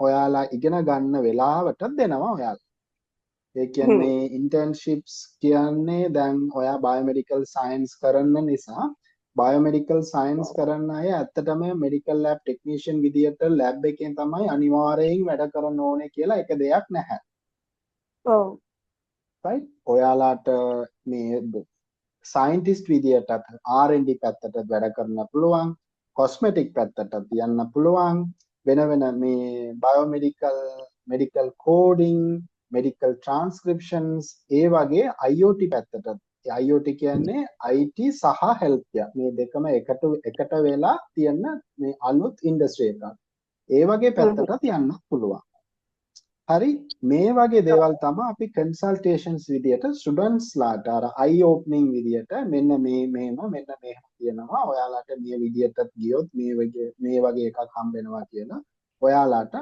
ඔයාලා ඉගෙන ගන්න වෙලාවට දෙනවා ඔයාලා. ඒ කියන්නේ ඉන්ටර්න්ෂිප්ස් කියන්නේ දැන් ඔයා බයෝමෙඩිකල් සයන්ස් කරන නිසා බයෝමෙඩිකල් සයන්ස් කරන අය ඇත්තටම මෙඩිකල් ලැබ් ටෙක්නීෂියන් විදියට ලැබ් එකෙන් තමයි අනිවාර්යයෙන් වැඩ කරන්න ඕනේ කියලා එක දෙයක් නැහැ. ඔව්. right? ඔයාලාට මේ සයින්ටිස්ට් විදියටත් R&D පැත්තට වැඩ කරන්න පුළුවන්, කොස්මෙටික් පැත්තට යන්න පුළුවන්, වෙන වෙන මේ බයෝමෙඩිකල් මෙඩිකල් කෝඩින් medical transcriptions ඒ වගේ IoT පැත්තට IoT කියන්නේ IT සහ healthcare මේ දෙකම එකට වෙලා තියෙන මේ අලුත් ඉන්ඩස්ට්‍රි එකක්. ඒ වගේ පැත්තටත් යන්න පුළුවන්. හරි මේ වගේ දේවල් තමයි අපි කන්සල්ටේෂන්ස් විදියට ස්ටුඩන්ට්ස් ලාට අර eye opening විදියට මෙන්න මෙහෙම තියෙනවා ඔයාලට මේ විදියට ගියොත් මේ වගේ එකක් හම්බ වෙනවා කියලා ඔයාලට